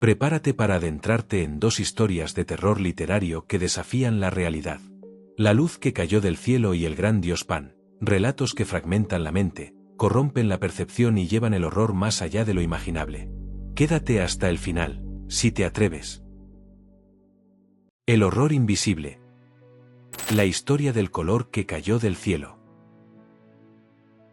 Prepárate para adentrarte en dos historias de terror literario que desafían la realidad. La luz que cayó del cielo y el gran dios Pan, relatos que fragmentan la mente, corrompen la percepción y llevan el horror más allá de lo imaginable. Quédate hasta el final, si te atreves. El horror invisible. La historia del color que cayó del cielo.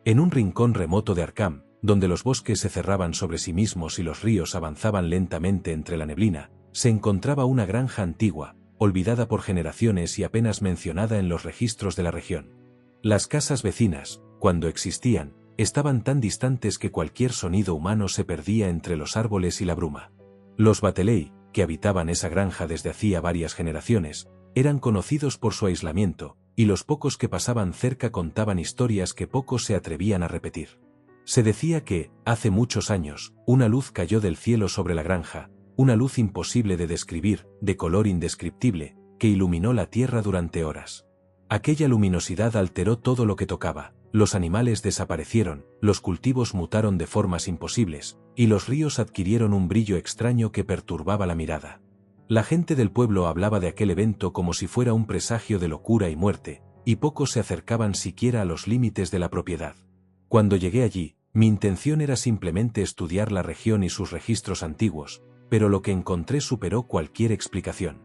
En un rincón remoto de Arkham, donde los bosques se cerraban sobre sí mismos y los ríos avanzaban lentamente entre la neblina, se encontraba una granja antigua, olvidada por generaciones y apenas mencionada en los registros de la región. Las casas vecinas, cuando existían, estaban tan distantes que cualquier sonido humano se perdía entre los árboles y la bruma. Los Bateley, que habitaban esa granja desde hacía varias generaciones, eran conocidos por su aislamiento, y los pocos que pasaban cerca contaban historias que pocos se atrevían a repetir. Se decía que, hace muchos años, una luz cayó del cielo sobre la granja, una luz imposible de describir, de color indescriptible, que iluminó la tierra durante horas. Aquella luminosidad alteró todo lo que tocaba, los animales desaparecieron, los cultivos mutaron de formas imposibles, y los ríos adquirieron un brillo extraño que perturbaba la mirada. La gente del pueblo hablaba de aquel evento como si fuera un presagio de locura y muerte, y pocos se acercaban siquiera a los límites de la propiedad. Cuando llegué allí, mi intención era simplemente estudiar la región y sus registros antiguos, pero lo que encontré superó cualquier explicación.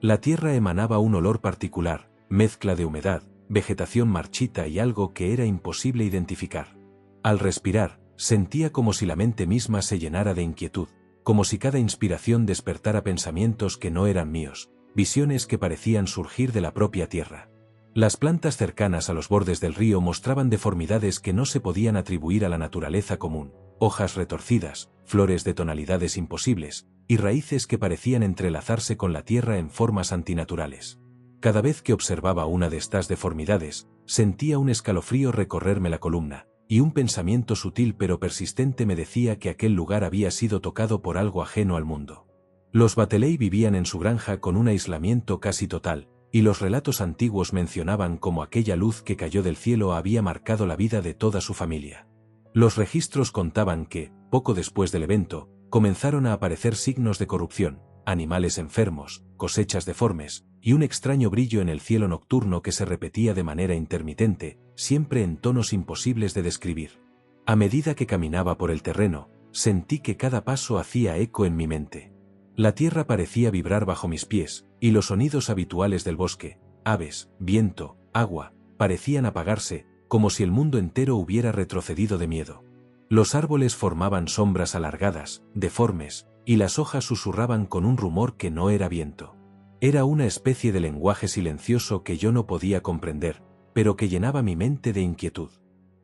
La tierra emanaba un olor particular, mezcla de humedad, vegetación marchita y algo que era imposible identificar. Al respirar, sentía como si la mente misma se llenara de inquietud, como si cada inspiración despertara pensamientos que no eran míos, visiones que parecían surgir de la propia tierra. Las plantas cercanas a los bordes del río mostraban deformidades que no se podían atribuir a la naturaleza común, hojas retorcidas, flores de tonalidades imposibles, y raíces que parecían entrelazarse con la tierra en formas antinaturales. Cada vez que observaba una de estas deformidades, sentía un escalofrío recorrerme la columna, y un pensamiento sutil pero persistente me decía que aquel lugar había sido tocado por algo ajeno al mundo. Los Bateley vivían en su granja con un aislamiento casi total, y los relatos antiguos mencionaban cómo aquella luz que cayó del cielo había marcado la vida de toda su familia. Los registros contaban que, poco después del evento, comenzaron a aparecer signos de corrupción, animales enfermos, cosechas deformes, y un extraño brillo en el cielo nocturno que se repetía de manera intermitente, siempre en tonos imposibles de describir. A medida que caminaba por el terreno, sentí que cada paso hacía eco en mi mente. La tierra parecía vibrar bajo mis pies, y los sonidos habituales del bosque, aves, viento, agua, parecían apagarse, como si el mundo entero hubiera retrocedido de miedo. Los árboles formaban sombras alargadas, deformes, y las hojas susurraban con un rumor que no era viento. Era una especie de lenguaje silencioso que yo no podía comprender, pero que llenaba mi mente de inquietud.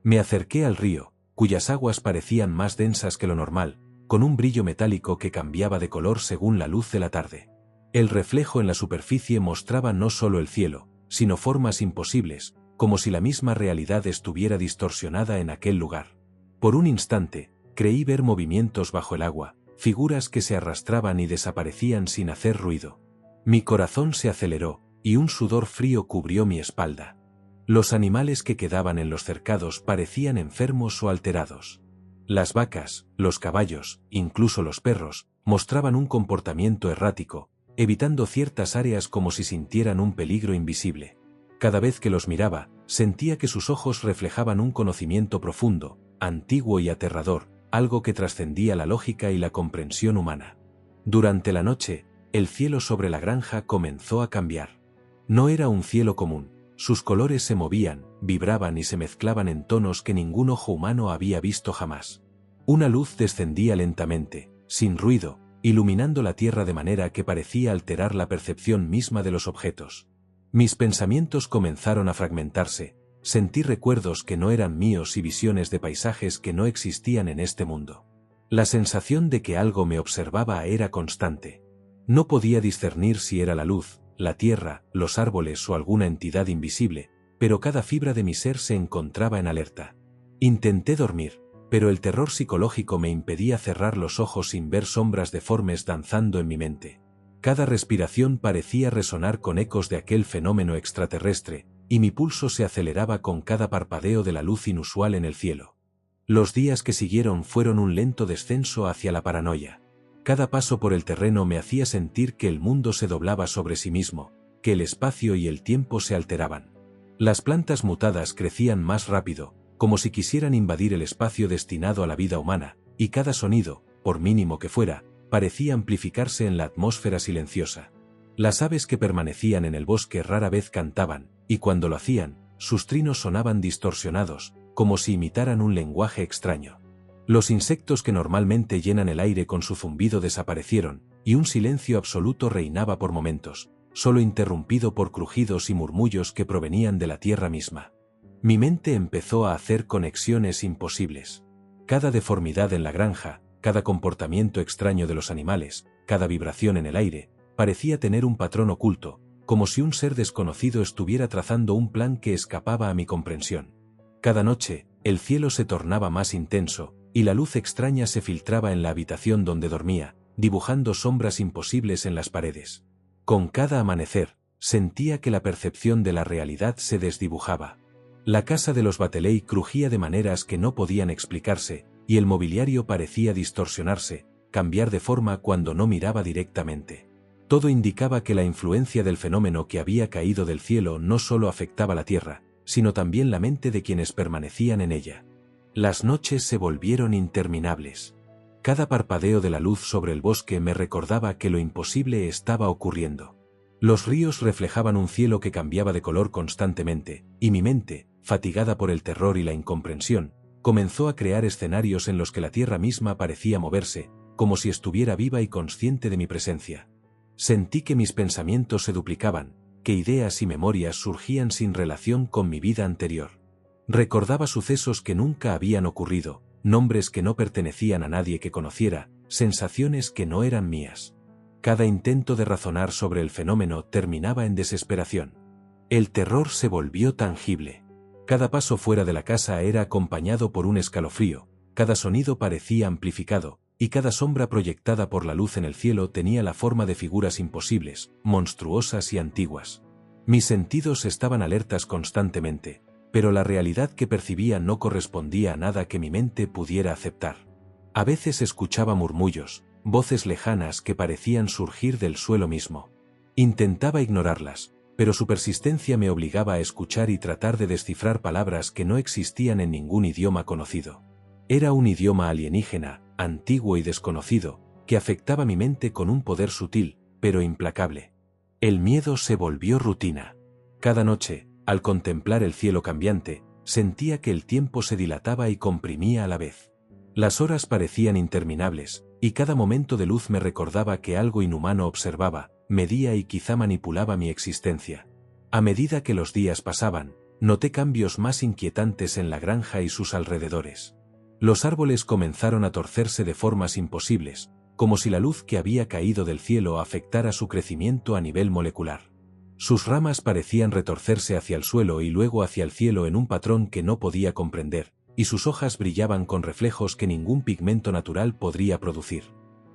Me acerqué al río, cuyas aguas parecían más densas que lo normal, con un brillo metálico que cambiaba de color según la luz de la tarde. El reflejo en la superficie mostraba no solo el cielo, sino formas imposibles, como si la misma realidad estuviera distorsionada en aquel lugar. Por un instante, creí ver movimientos bajo el agua, figuras que se arrastraban y desaparecían sin hacer ruido. Mi corazón se aceleró, y un sudor frío cubrió mi espalda. Los animales que quedaban en los cercados parecían enfermos o alterados. Las vacas, los caballos, incluso los perros, mostraban un comportamiento errático, evitando ciertas áreas como si sintieran un peligro invisible. Cada vez que los miraba, sentía que sus ojos reflejaban un conocimiento profundo, antiguo y aterrador, algo que trascendía la lógica y la comprensión humana. Durante la noche, el cielo sobre la granja comenzó a cambiar. No era un cielo común. Sus colores se movían, vibraban y se mezclaban en tonos que ningún ojo humano había visto jamás. Una luz descendía lentamente, sin ruido, iluminando la tierra de manera que parecía alterar la percepción misma de los objetos. Mis pensamientos comenzaron a fragmentarse, sentí recuerdos que no eran míos y visiones de paisajes que no existían en este mundo. La sensación de que algo me observaba era constante. No podía discernir si era la luz, la tierra, los árboles o alguna entidad invisible, pero cada fibra de mi ser se encontraba en alerta. Intenté dormir, pero el terror psicológico me impedía cerrar los ojos sin ver sombras deformes danzando en mi mente. Cada respiración parecía resonar con ecos de aquel fenómeno extraterrestre, y mi pulso se aceleraba con cada parpadeo de la luz inusual en el cielo. Los días que siguieron fueron un lento descenso hacia la paranoia. Cada paso por el terreno me hacía sentir que el mundo se doblaba sobre sí mismo, que el espacio y el tiempo se alteraban. Las plantas mutadas crecían más rápido, como si quisieran invadir el espacio destinado a la vida humana, y cada sonido, por mínimo que fuera, parecía amplificarse en la atmósfera silenciosa. Las aves que permanecían en el bosque rara vez cantaban, y cuando lo hacían, sus trinos sonaban distorsionados, como si imitaran un lenguaje extraño. Los insectos que normalmente llenan el aire con su zumbido desaparecieron, y un silencio absoluto reinaba por momentos, solo interrumpido por crujidos y murmullos que provenían de la tierra misma. Mi mente empezó a hacer conexiones imposibles. Cada deformidad en la granja, cada comportamiento extraño de los animales, cada vibración en el aire, parecía tener un patrón oculto, como si un ser desconocido estuviera trazando un plan que escapaba a mi comprensión. Cada noche, el cielo se tornaba más intenso, y la luz extraña se filtraba en la habitación donde dormía, dibujando sombras imposibles en las paredes. Con cada amanecer, sentía que la percepción de la realidad se desdibujaba. La casa de los Bateley crujía de maneras que no podían explicarse, y el mobiliario parecía distorsionarse, cambiar de forma cuando no miraba directamente. Todo indicaba que la influencia del fenómeno que había caído del cielo no solo afectaba la tierra, sino también la mente de quienes permanecían en ella. Las noches se volvieron interminables. Cada parpadeo de la luz sobre el bosque me recordaba que lo imposible estaba ocurriendo. Los ríos reflejaban un cielo que cambiaba de color constantemente, y mi mente, fatigada por el terror y la incomprensión, comenzó a crear escenarios en los que la tierra misma parecía moverse, como si estuviera viva y consciente de mi presencia. Sentí que mis pensamientos se duplicaban, que ideas y memorias surgían sin relación con mi vida anterior. Recordaba sucesos que nunca habían ocurrido, nombres que no pertenecían a nadie que conociera, sensaciones que no eran mías. Cada intento de razonar sobre el fenómeno terminaba en desesperación. El terror se volvió tangible. Cada paso fuera de la casa era acompañado por un escalofrío, cada sonido parecía amplificado, y cada sombra proyectada por la luz en el cielo tenía la forma de figuras imposibles, monstruosas y antiguas. Mis sentidos estaban alertas constantemente, pero la realidad que percibía no correspondía a nada que mi mente pudiera aceptar. A veces escuchaba murmullos, voces lejanas que parecían surgir del suelo mismo. Intentaba ignorarlas, pero su persistencia me obligaba a escuchar y tratar de descifrar palabras que no existían en ningún idioma conocido. Era un idioma alienígena, antiguo y desconocido, que afectaba mi mente con un poder sutil, pero implacable. El miedo se volvió rutina. Cada noche, al contemplar el cielo cambiante, sentía que el tiempo se dilataba y comprimía a la vez. Las horas parecían interminables, y cada momento de luz me recordaba que algo inhumano observaba, medía y quizá manipulaba mi existencia. A medida que los días pasaban, noté cambios más inquietantes en la granja y sus alrededores. Los árboles comenzaron a torcerse de formas imposibles, como si la luz que había caído del cielo afectara su crecimiento a nivel molecular. Sus ramas parecían retorcerse hacia el suelo y luego hacia el cielo en un patrón que no podía comprender, y sus hojas brillaban con reflejos que ningún pigmento natural podría producir.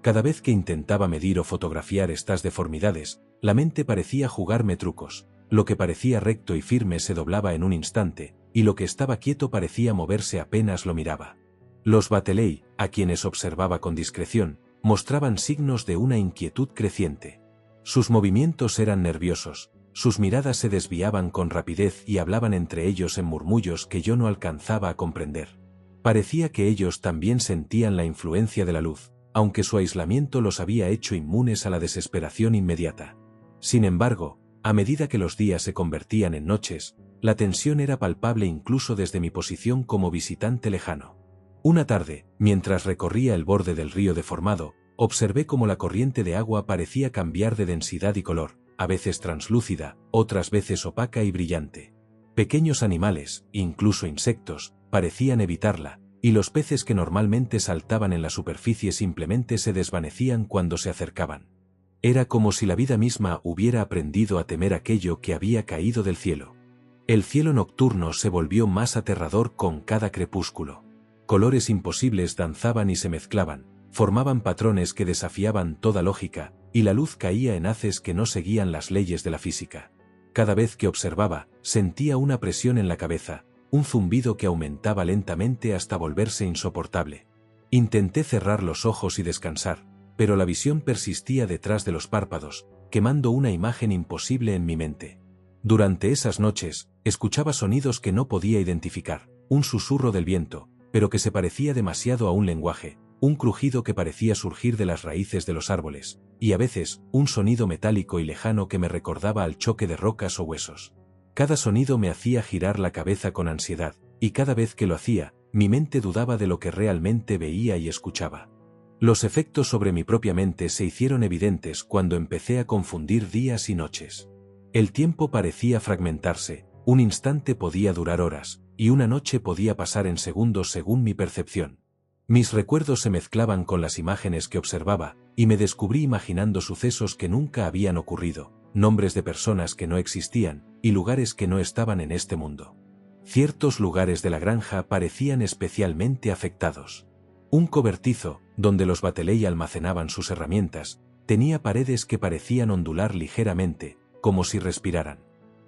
Cada vez que intentaba medir o fotografiar estas deformidades, la mente parecía jugarme trucos. Lo que parecía recto y firme se doblaba en un instante, y lo que estaba quieto parecía moverse apenas lo miraba. Los Bateley, a quienes observaba con discreción, mostraban signos de una inquietud creciente. Sus movimientos eran nerviosos, sus miradas se desviaban con rapidez y hablaban entre ellos en murmullos que yo no alcanzaba a comprender. Parecía que ellos también sentían la influencia de la luz, aunque su aislamiento los había hecho inmunes a la desesperación inmediata. Sin embargo, a medida que los días se convertían en noches, la tensión era palpable incluso desde mi posición como visitante lejano. Una tarde, mientras recorría el borde del río deformado, observé cómo la corriente de agua parecía cambiar de densidad y color, a veces translúcida, otras veces opaca y brillante. Pequeños animales, incluso insectos, parecían evitarla, y los peces que normalmente saltaban en la superficie simplemente se desvanecían cuando se acercaban. Era como si la vida misma hubiera aprendido a temer aquello que había caído del cielo. El cielo nocturno se volvió más aterrador con cada crepúsculo. Colores imposibles danzaban y se mezclaban, formaban patrones que desafiaban toda lógica, y la luz caía en haces que no seguían las leyes de la física. Cada vez que observaba, sentía una presión en la cabeza, un zumbido que aumentaba lentamente hasta volverse insoportable. Intenté cerrar los ojos y descansar, pero la visión persistía detrás de los párpados, quemando una imagen imposible en mi mente. Durante esas noches, escuchaba sonidos que no podía identificar, un susurro del viento, pero que se parecía demasiado a un lenguaje, un crujido que parecía surgir de las raíces de los árboles, y a veces, un sonido metálico y lejano que me recordaba al choque de rocas o huesos. Cada sonido me hacía girar la cabeza con ansiedad, y cada vez que lo hacía, mi mente dudaba de lo que realmente veía y escuchaba. Los efectos sobre mi propia mente se hicieron evidentes cuando empecé a confundir días y noches. El tiempo parecía fragmentarse, un instante podía durar horas, y una noche podía pasar en segundos según mi percepción. Mis recuerdos se mezclaban con las imágenes que observaba, y me descubrí imaginando sucesos que nunca habían ocurrido, nombres de personas que no existían, y lugares que no estaban en este mundo. Ciertos lugares de la granja parecían especialmente afectados. Un cobertizo, donde los Bateley almacenaban sus herramientas, tenía paredes que parecían ondular ligeramente, como si respiraran.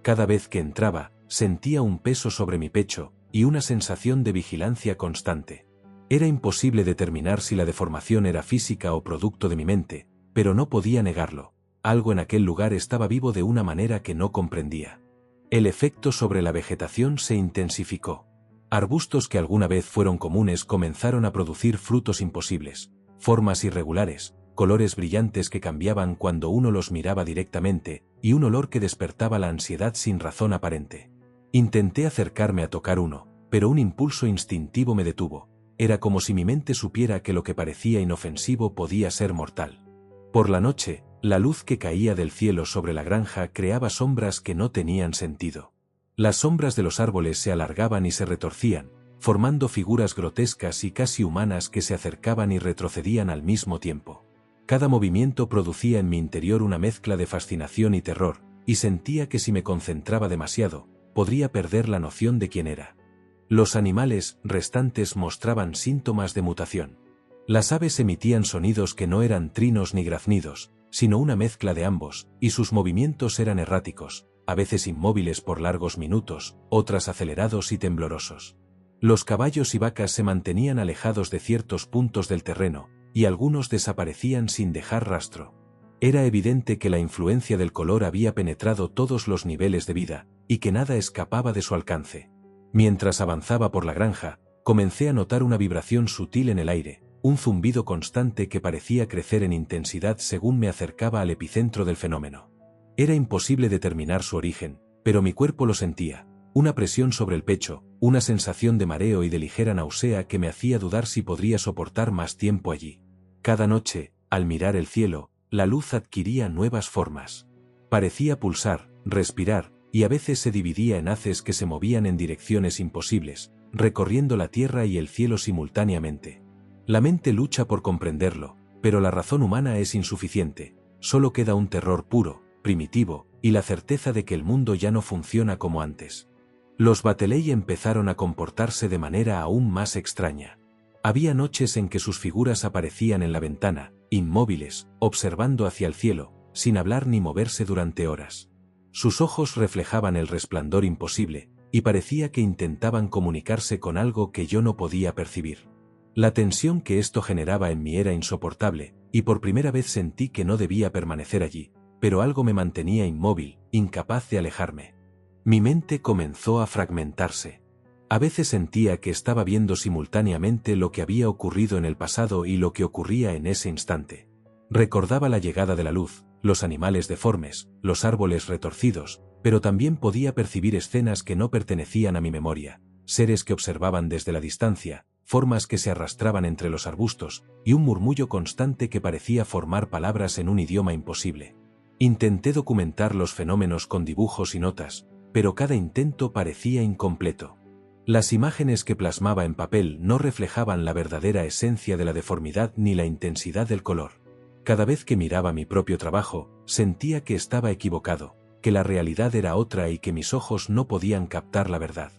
Cada vez que entraba, sentía un peso sobre mi pecho, y una sensación de vigilancia constante. Era imposible determinar si la deformación era física o producto de mi mente, pero no podía negarlo. Algo en aquel lugar estaba vivo de una manera que no comprendía. El efecto sobre la vegetación se intensificó. Arbustos que alguna vez fueron comunes comenzaron a producir frutos imposibles, formas irregulares, colores brillantes que cambiaban cuando uno los miraba directamente, y un olor que despertaba la ansiedad sin razón aparente. Intenté acercarme a tocar uno, pero un impulso instintivo me detuvo. Era como si mi mente supiera que lo que parecía inofensivo podía ser mortal. Por la noche, la luz que caía del cielo sobre la granja creaba sombras que no tenían sentido. Las sombras de los árboles se alargaban y se retorcían, formando figuras grotescas y casi humanas que se acercaban y retrocedían al mismo tiempo. Cada movimiento producía en mi interior una mezcla de fascinación y terror, y sentía que si me concentraba demasiado, podría perder la noción de quién era. Los animales restantes mostraban síntomas de mutación. Las aves emitían sonidos que no eran trinos ni graznidos, sino una mezcla de ambos, y sus movimientos eran erráticos, a veces inmóviles por largos minutos, otras acelerados y temblorosos. Los caballos y vacas se mantenían alejados de ciertos puntos del terreno, y algunos desaparecían sin dejar rastro. Era evidente que la influencia del color había penetrado todos los niveles de vida, y que nada escapaba de su alcance. Mientras avanzaba por la granja, comencé a notar una vibración sutil en el aire, un zumbido constante que parecía crecer en intensidad según me acercaba al epicentro del fenómeno. Era imposible determinar su origen, pero mi cuerpo lo sentía, una presión sobre el pecho, una sensación de mareo y de ligera náusea que me hacía dudar si podría soportar más tiempo allí. Cada noche, al mirar el cielo, la luz adquiría nuevas formas. Parecía pulsar, respirar, y a veces se dividía en haces que se movían en direcciones imposibles, recorriendo la tierra y el cielo simultáneamente. La mente lucha por comprenderlo, pero la razón humana es insuficiente, solo queda un terror puro, primitivo, y la certeza de que el mundo ya no funciona como antes. Los Bateley empezaron a comportarse de manera aún más extraña. Había noches en que sus figuras aparecían en la ventana, inmóviles, observando hacia el cielo, sin hablar ni moverse durante horas. Sus ojos reflejaban el resplandor imposible, y parecía que intentaban comunicarse con algo que yo no podía percibir. La tensión que esto generaba en mí era insoportable, y por primera vez sentí que no debía permanecer allí, pero algo me mantenía inmóvil, incapaz de alejarme. Mi mente comenzó a fragmentarse. A veces sentía que estaba viendo simultáneamente lo que había ocurrido en el pasado y lo que ocurría en ese instante. Recordaba la llegada de la luz, los animales deformes, los árboles retorcidos, pero también podía percibir escenas que no pertenecían a mi memoria, seres que observaban desde la distancia, formas que se arrastraban entre los arbustos, y un murmullo constante que parecía formar palabras en un idioma imposible. Intenté documentar los fenómenos con dibujos y notas, pero cada intento parecía incompleto. Las imágenes que plasmaba en papel no reflejaban la verdadera esencia de la deformidad ni la intensidad del color. Cada vez que miraba mi propio trabajo, sentía que estaba equivocado, que la realidad era otra y que mis ojos no podían captar la verdad.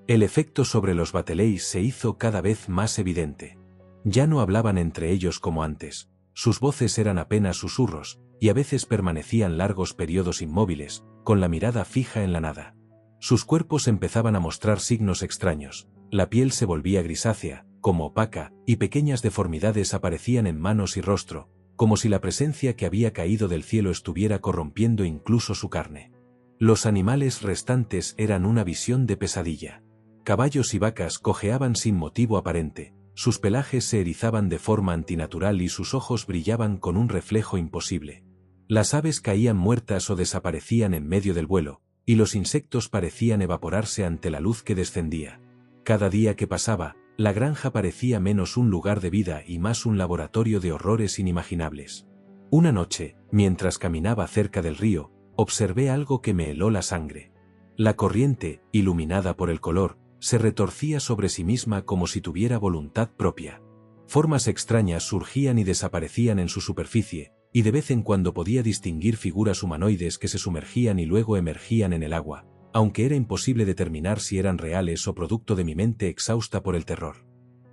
El efecto sobre los Bateley se hizo cada vez más evidente. Ya no hablaban entre ellos como antes, sus voces eran apenas susurros, y a veces permanecían largos periodos inmóviles, con la mirada fija en la nada. Sus cuerpos empezaban a mostrar signos extraños, la piel se volvía grisácea, como opaca, y pequeñas deformidades aparecían en manos y rostro, como si la presencia que había caído del cielo estuviera corrompiendo incluso su carne. Los animales restantes eran una visión de pesadilla. Caballos y vacas cojeaban sin motivo aparente, sus pelajes se erizaban de forma antinatural y sus ojos brillaban con un reflejo imposible. Las aves caían muertas o desaparecían en medio del vuelo, y los insectos parecían evaporarse ante la luz que descendía. Cada día que pasaba, la granja parecía menos un lugar de vida y más un laboratorio de horrores inimaginables. Una noche, mientras caminaba cerca del río, observé algo que me heló la sangre. La corriente, iluminada por el color, se retorcía sobre sí misma como si tuviera voluntad propia. Formas extrañas surgían y desaparecían en su superficie, y de vez en cuando podía distinguir figuras humanoides que se sumergían y luego emergían en el agua, aunque era imposible determinar si eran reales o producto de mi mente exhausta por el terror.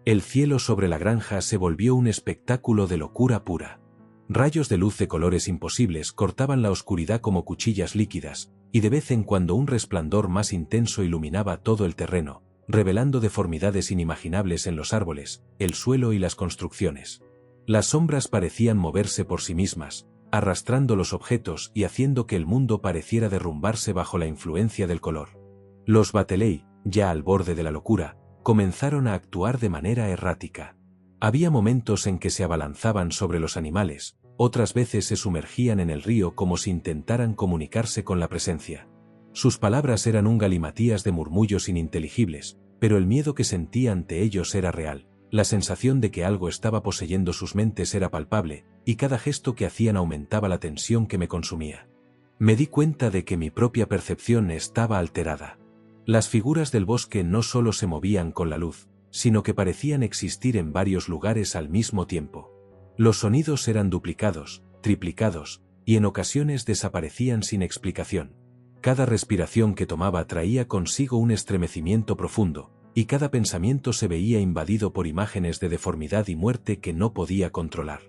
El cielo sobre la granja se volvió un espectáculo de locura pura. Rayos de luz de colores imposibles cortaban la oscuridad como cuchillas líquidas, y de vez en cuando un resplandor más intenso iluminaba todo el terreno, revelando deformidades inimaginables en los árboles, el suelo y las construcciones. Las sombras parecían moverse por sí mismas, arrastrando los objetos y haciendo que el mundo pareciera derrumbarse bajo la influencia del color. Los Bateley, ya al borde de la locura, comenzaron a actuar de manera errática. Había momentos en que se abalanzaban sobre los animales, otras veces se sumergían en el río como si intentaran comunicarse con la presencia. Sus palabras eran un galimatías de murmullos ininteligibles, pero el miedo que sentía ante ellos era real. La sensación de que algo estaba poseyendo sus mentes era palpable, y cada gesto que hacían aumentaba la tensión que me consumía. Me di cuenta de que mi propia percepción estaba alterada. Las figuras del bosque no solo se movían con la luz, sino que parecían existir en varios lugares al mismo tiempo. Los sonidos eran duplicados, triplicados, y en ocasiones desaparecían sin explicación. Cada respiración que tomaba traía consigo un estremecimiento profundo, y cada pensamiento se veía invadido por imágenes de deformidad y muerte que no podía controlar.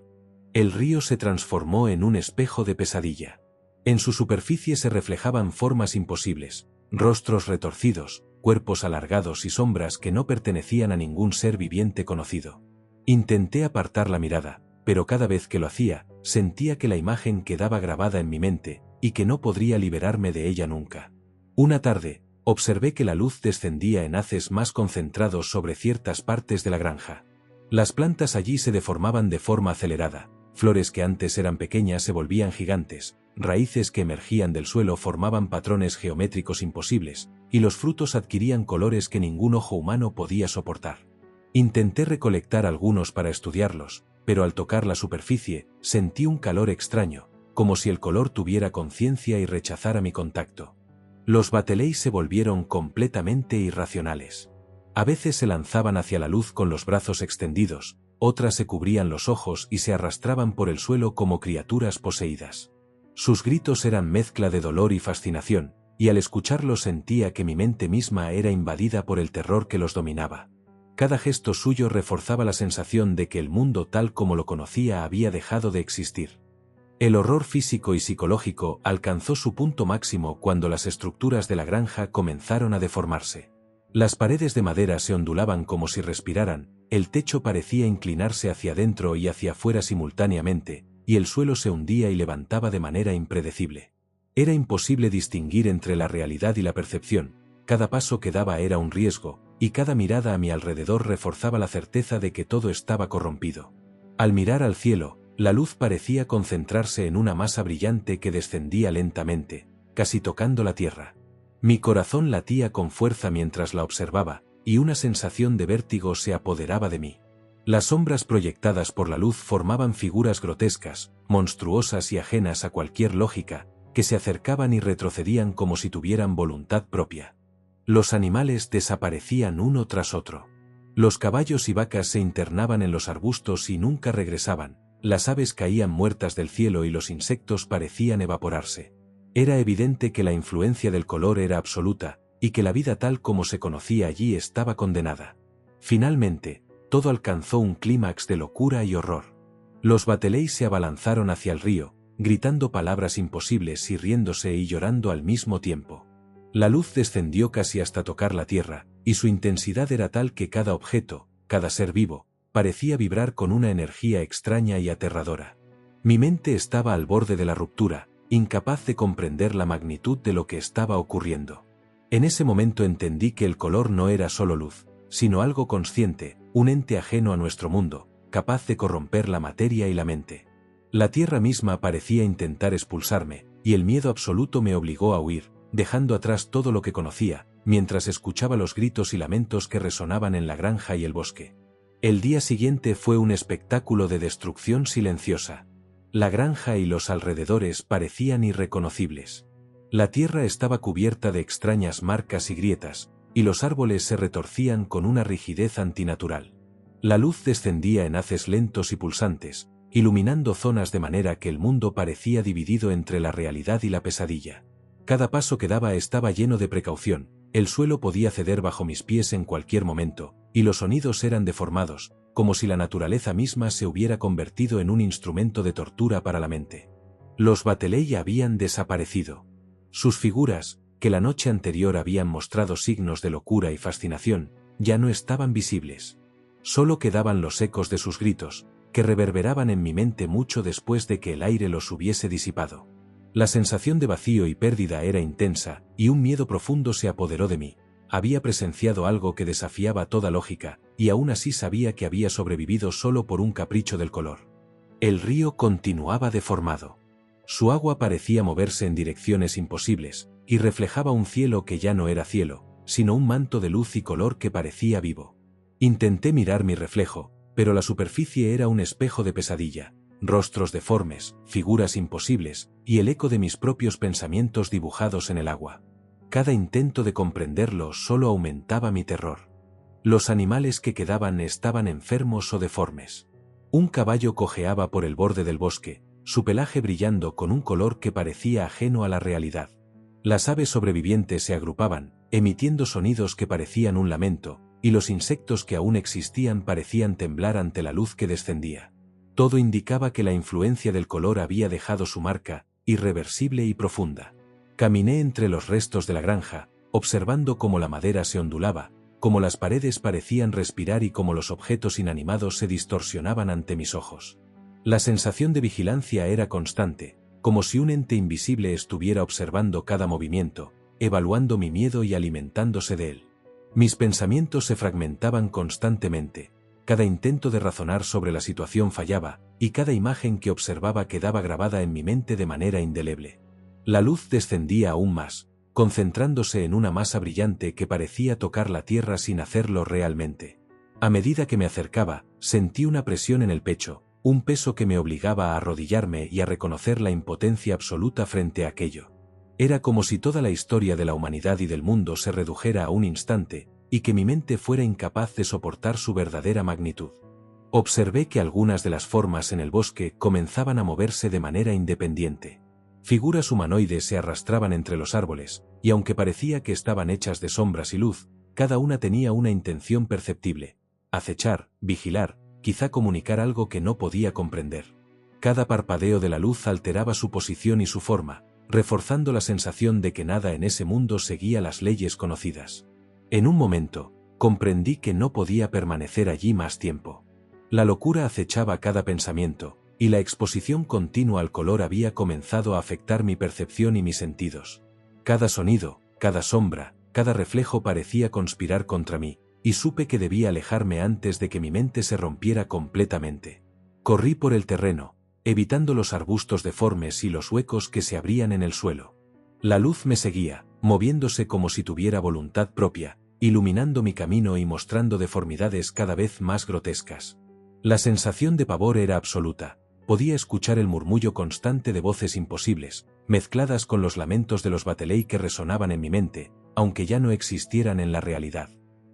El río se transformó en un espejo de pesadilla. En su superficie se reflejaban formas imposibles, rostros retorcidos, cuerpos alargados y sombras que no pertenecían a ningún ser viviente conocido. Intenté apartar la mirada, pero cada vez que lo hacía, sentía que la imagen quedaba grabada en mi mente, y que no podría liberarme de ella nunca. Una tarde, observé que la luz descendía en haces más concentrados sobre ciertas partes de la granja. Las plantas allí se deformaban de forma acelerada, flores que antes eran pequeñas se volvían gigantes, raíces que emergían del suelo formaban patrones geométricos imposibles, y los frutos adquirían colores que ningún ojo humano podía soportar. Intenté recolectar algunos para estudiarlos, pero al tocar la superficie, sentí un calor extraño, como si el color tuviera conciencia y rechazara mi contacto. Los Bateley se volvieron completamente irracionales. A veces se lanzaban hacia la luz con los brazos extendidos, otras se cubrían los ojos y se arrastraban por el suelo como criaturas poseídas. Sus gritos eran mezcla de dolor y fascinación, y al escucharlos sentía que mi mente misma era invadida por el terror que los dominaba. Cada gesto suyo reforzaba la sensación de que el mundo tal como lo conocía había dejado de existir. El horror físico y psicológico alcanzó su punto máximo cuando las estructuras de la granja comenzaron a deformarse. Las paredes de madera se ondulaban como si respiraran, el techo parecía inclinarse hacia adentro y hacia afuera simultáneamente, y el suelo se hundía y levantaba de manera impredecible. Era imposible distinguir entre la realidad y la percepción, cada paso que daba era un riesgo, y cada mirada a mi alrededor reforzaba la certeza de que todo estaba corrompido. Al mirar al cielo, la luz parecía concentrarse en una masa brillante que descendía lentamente, casi tocando la tierra. Mi corazón latía con fuerza mientras la observaba, y una sensación de vértigo se apoderaba de mí. Las sombras proyectadas por la luz formaban figuras grotescas, monstruosas y ajenas a cualquier lógica, que se acercaban y retrocedían como si tuvieran voluntad propia. Los animales desaparecían uno tras otro. Los caballos y vacas se internaban en los arbustos y nunca regresaban. Las aves caían muertas del cielo y los insectos parecían evaporarse. Era evidente que la influencia del color era absoluta, y que la vida tal como se conocía allí estaba condenada. Finalmente, todo alcanzó un clímax de locura y horror. Los Bateley se abalanzaron hacia el río, gritando palabras imposibles y riéndose y llorando al mismo tiempo. La luz descendió casi hasta tocar la tierra, y su intensidad era tal que cada objeto, cada ser vivo, parecía vibrar con una energía extraña y aterradora. Mi mente estaba al borde de la ruptura, incapaz de comprender la magnitud de lo que estaba ocurriendo. En ese momento entendí que el color no era solo luz, sino algo consciente, un ente ajeno a nuestro mundo, capaz de corromper la materia y la mente. La tierra misma parecía intentar expulsarme, y el miedo absoluto me obligó a huir, dejando atrás todo lo que conocía, mientras escuchaba los gritos y lamentos que resonaban en la granja y el bosque. El día siguiente fue un espectáculo de destrucción silenciosa. La granja y los alrededores parecían irreconocibles. La tierra estaba cubierta de extrañas marcas y grietas, y los árboles se retorcían con una rigidez antinatural. La luz descendía en haces lentos y pulsantes, iluminando zonas de manera que el mundo parecía dividido entre la realidad y la pesadilla. Cada paso que daba estaba lleno de precaución, el suelo podía ceder bajo mis pies en cualquier momento, y los sonidos eran deformados, como si la naturaleza misma se hubiera convertido en un instrumento de tortura para la mente. Los Bateley habían desaparecido. Sus figuras, que la noche anterior habían mostrado signos de locura y fascinación, ya no estaban visibles. Solo quedaban los ecos de sus gritos, que reverberaban en mi mente mucho después de que el aire los hubiese disipado. La sensación de vacío y pérdida era intensa, y un miedo profundo se apoderó de mí. Había presenciado algo que desafiaba toda lógica, y aún así sabía que había sobrevivido solo por un capricho del color. El río continuaba deformado. Su agua parecía moverse en direcciones imposibles, y reflejaba un cielo que ya no era cielo, sino un manto de luz y color que parecía vivo. Intenté mirar mi reflejo, pero la superficie era un espejo de pesadilla, rostros deformes, figuras imposibles, y el eco de mis propios pensamientos dibujados en el agua. Cada intento de comprenderlo solo aumentaba mi terror. Los animales que quedaban estaban enfermos o deformes. Un caballo cojeaba por el borde del bosque, su pelaje brillando con un color que parecía ajeno a la realidad. Las aves sobrevivientes se agrupaban, emitiendo sonidos que parecían un lamento, y los insectos que aún existían parecían temblar ante la luz que descendía. Todo indicaba que la influencia del color había dejado su marca, irreversible y profunda. Caminé entre los restos de la granja, observando cómo la madera se ondulaba, cómo las paredes parecían respirar y cómo los objetos inanimados se distorsionaban ante mis ojos. La sensación de vigilancia era constante, como si un ente invisible estuviera observando cada movimiento, evaluando mi miedo y alimentándose de él. Mis pensamientos se fragmentaban constantemente. Cada intento de razonar sobre la situación fallaba, y cada imagen que observaba quedaba grabada en mi mente de manera indeleble. La luz descendía aún más, concentrándose en una masa brillante que parecía tocar la tierra sin hacerlo realmente. A medida que me acercaba, sentí una presión en el pecho, un peso que me obligaba a arrodillarme y a reconocer la impotencia absoluta frente a aquello. Era como si toda la historia de la humanidad y del mundo se redujera a un instante, y que mi mente fuera incapaz de soportar su verdadera magnitud. Observé que algunas de las formas en el bosque comenzaban a moverse de manera independiente. Figuras humanoides se arrastraban entre los árboles, y aunque parecía que estaban hechas de sombras y luz, cada una tenía una intención perceptible: acechar, vigilar, quizá comunicar algo que no podía comprender. Cada parpadeo de la luz alteraba su posición y su forma, reforzando la sensación de que nada en ese mundo seguía las leyes conocidas. En un momento, comprendí que no podía permanecer allí más tiempo. La locura acechaba cada pensamiento, y la exposición continua al color había comenzado a afectar mi percepción y mis sentidos. Cada sonido, cada sombra, cada reflejo parecía conspirar contra mí, y supe que debía alejarme antes de que mi mente se rompiera completamente. Corrí por el terreno, evitando los arbustos deformes y los huecos que se abrían en el suelo. La luz me seguía, moviéndose como si tuviera voluntad propia, iluminando mi camino y mostrando deformidades cada vez más grotescas. La sensación de pavor era absoluta. Podía escuchar el murmullo constante de voces imposibles, mezcladas con los lamentos de los Bateley que resonaban en mi mente, aunque ya no existieran en la realidad.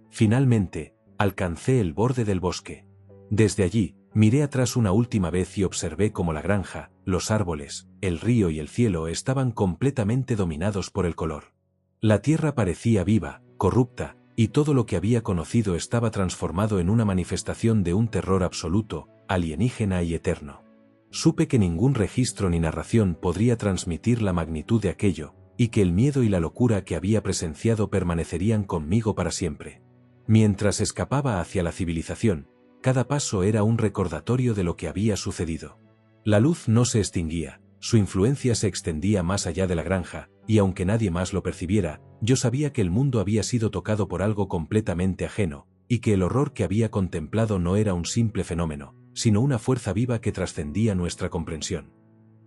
Finalmente, alcancé el borde del bosque. Desde allí, miré atrás una última vez y observé cómo la granja, los árboles, el río y el cielo estaban completamente dominados por el color. La tierra parecía viva, corrupta, y todo lo que había conocido estaba transformado en una manifestación de un terror absoluto, alienígena y eterno. Supe que ningún registro ni narración podría transmitir la magnitud de aquello, y que el miedo y la locura que había presenciado permanecerían conmigo para siempre. Mientras escapaba hacia la civilización, cada paso era un recordatorio de lo que había sucedido. La luz no se extinguía, su influencia se extendía más allá de la granja, y aunque nadie más lo percibiera, yo sabía que el mundo había sido tocado por algo completamente ajeno, y que el horror que había contemplado no era un simple fenómeno, sino una fuerza viva que trascendía nuestra comprensión.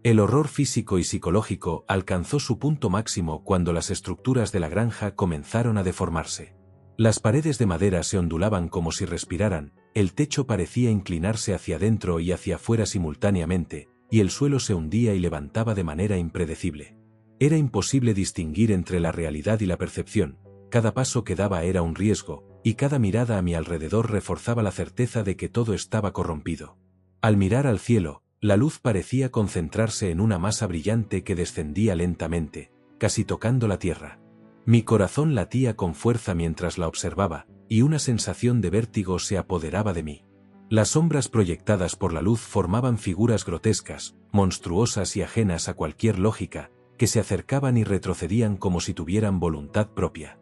El horror físico y psicológico alcanzó su punto máximo cuando las estructuras de la granja comenzaron a deformarse. Las paredes de madera se ondulaban como si respiraran, el techo parecía inclinarse hacia adentro y hacia afuera simultáneamente, y el suelo se hundía y levantaba de manera impredecible. Era imposible distinguir entre la realidad y la percepción, cada paso que daba era un riesgo, y cada mirada a mi alrededor reforzaba la certeza de que todo estaba corrompido. Al mirar al cielo, la luz parecía concentrarse en una masa brillante que descendía lentamente, casi tocando la tierra. Mi corazón latía con fuerza mientras la observaba, y una sensación de vértigo se apoderaba de mí. Las sombras proyectadas por la luz formaban figuras grotescas, monstruosas y ajenas a cualquier lógica, que se acercaban y retrocedían como si tuvieran voluntad propia.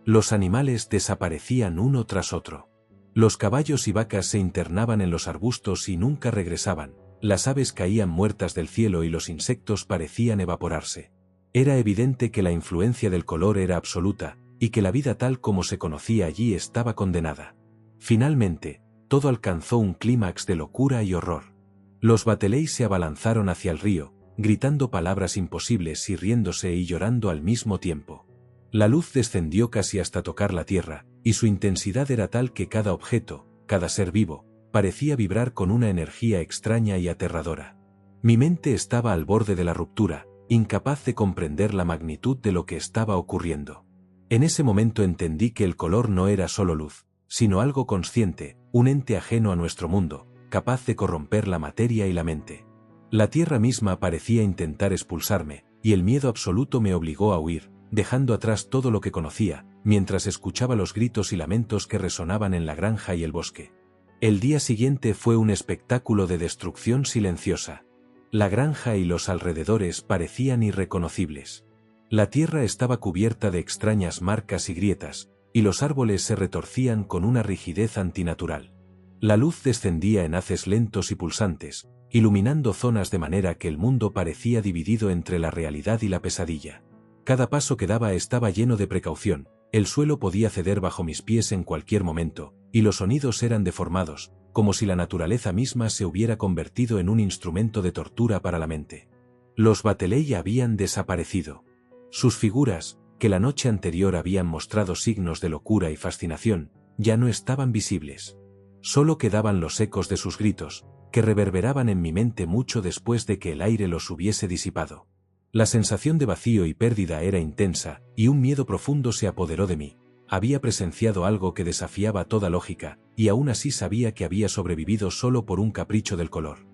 Los animales desaparecían uno tras otro. Los caballos y vacas se internaban en los arbustos y nunca regresaban. Las aves caían muertas del cielo y los insectos parecían evaporarse. Era evidente que la influencia del color era absoluta, y que la vida tal como se conocía allí estaba condenada. Finalmente, todo alcanzó un clímax de locura y horror. Los Bateley se abalanzaron hacia el río, gritando palabras imposibles y riéndose y llorando al mismo tiempo. La luz descendió casi hasta tocar la tierra, y su intensidad era tal que cada objeto, cada ser vivo, parecía vibrar con una energía extraña y aterradora. Mi mente estaba al borde de la ruptura, incapaz de comprender la magnitud de lo que estaba ocurriendo. En ese momento entendí que el color no era solo luz, sino algo consciente, un ente ajeno a nuestro mundo, capaz de corromper la materia y la mente. La tierra misma parecía intentar expulsarme, y el miedo absoluto me obligó a huir, dejando atrás todo lo que conocía, mientras escuchaba los gritos y lamentos que resonaban en la granja y el bosque. El día siguiente fue un espectáculo de destrucción silenciosa. La granja y los alrededores parecían irreconocibles. La tierra estaba cubierta de extrañas marcas y grietas, y los árboles se retorcían con una rigidez antinatural. La luz descendía en haces lentos y pulsantes, iluminando zonas de manera que el mundo parecía dividido entre la realidad y la pesadilla. Cada paso que daba estaba lleno de precaución, el suelo podía ceder bajo mis pies en cualquier momento, y los sonidos eran deformados, como si la naturaleza misma se hubiera convertido en un instrumento de tortura para la mente. Los Bateley habían desaparecido. Sus figuras, que la noche anterior habían mostrado signos de locura y fascinación, ya no estaban visibles. Solo quedaban los ecos de sus gritos, que reverberaban en mi mente mucho después de que el aire los hubiese disipado. La sensación de vacío y pérdida era intensa, y un miedo profundo se apoderó de mí. Había presenciado algo que desafiaba toda lógica, y aún así sabía que había sobrevivido solo por un capricho del color.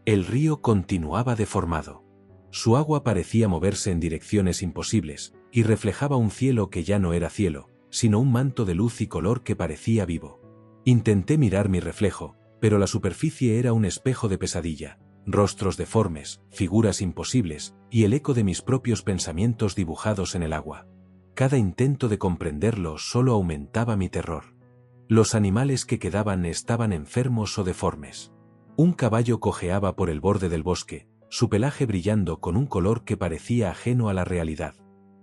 El río continuaba deformado. Su agua parecía moverse en direcciones imposibles, y reflejaba un cielo que ya no era cielo, sino un manto de luz y color que parecía vivo. Intenté mirar mi reflejo, pero la superficie era un espejo de pesadilla, rostros deformes, figuras imposibles, y el eco de mis propios pensamientos dibujados en el agua. Cada intento de comprenderlo solo aumentaba mi terror. Los animales que quedaban estaban enfermos o deformes. Un caballo cojeaba por el borde del bosque, su pelaje brillando con un color que parecía ajeno a la realidad.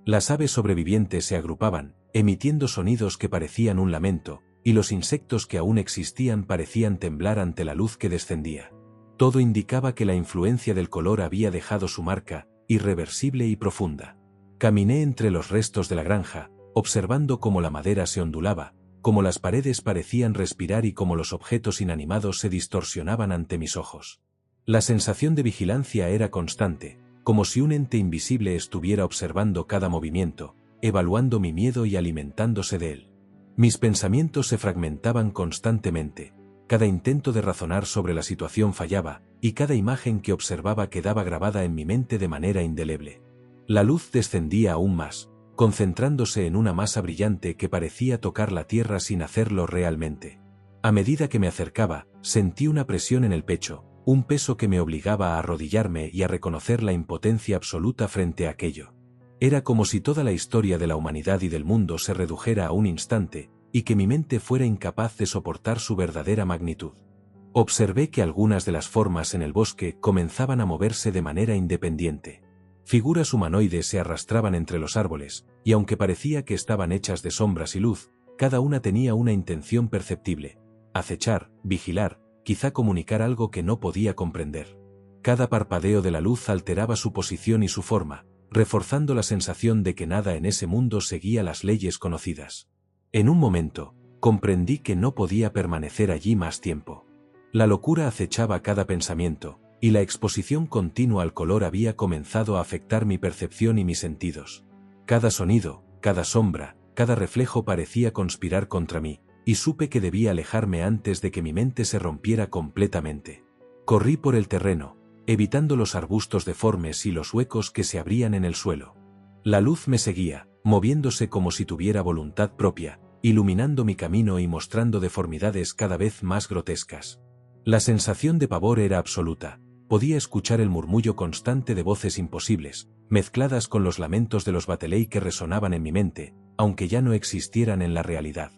Las aves sobrevivientes se agrupaban, emitiendo sonidos que parecían un lamento, y los insectos que aún existían parecían temblar ante la luz que descendía. Todo indicaba que la influencia del color había dejado su marca, irreversible y profunda. Caminé entre los restos de la granja, observando cómo la madera se ondulaba, cómo las paredes parecían respirar y cómo los objetos inanimados se distorsionaban ante mis ojos. La sensación de vigilancia era constante, como si un ente invisible estuviera observando cada movimiento, evaluando mi miedo y alimentándose de él. Mis pensamientos se fragmentaban constantemente, cada intento de razonar sobre la situación fallaba, y cada imagen que observaba quedaba grabada en mi mente de manera indeleble. La luz descendía aún más, concentrándose en una masa brillante que parecía tocar la tierra sin hacerlo realmente. A medida que me acercaba, sentí una presión en el pecho, un peso que me obligaba a arrodillarme y a reconocer la impotencia absoluta frente a aquello. Era como si toda la historia de la humanidad y del mundo se redujera a un instante, y que mi mente fuera incapaz de soportar su verdadera magnitud. Observé que algunas de las formas en el bosque comenzaban a moverse de manera independiente. Figuras humanoides se arrastraban entre los árboles, y aunque parecía que estaban hechas de sombras y luz, cada una tenía una intención perceptible: acechar, vigilar, quizá comunicar algo que no podía comprender. Cada parpadeo de la luz alteraba su posición y su forma, reforzando la sensación de que nada en ese mundo seguía las leyes conocidas. En un momento, comprendí que no podía permanecer allí más tiempo. La locura acechaba cada pensamiento, y la exposición continua al color había comenzado a afectar mi percepción y mis sentidos. Cada sonido, cada sombra, cada reflejo parecía conspirar contra mí, y supe que debía alejarme antes de que mi mente se rompiera completamente. Corrí por el terreno, evitando los arbustos deformes y los huecos que se abrían en el suelo. La luz me seguía, moviéndose como si tuviera voluntad propia, iluminando mi camino y mostrando deformidades cada vez más grotescas. La sensación de pavor era absoluta. Podía escuchar el murmullo constante de voces imposibles, mezcladas con los lamentos de los Bateley que resonaban en mi mente, aunque ya no existieran en la realidad.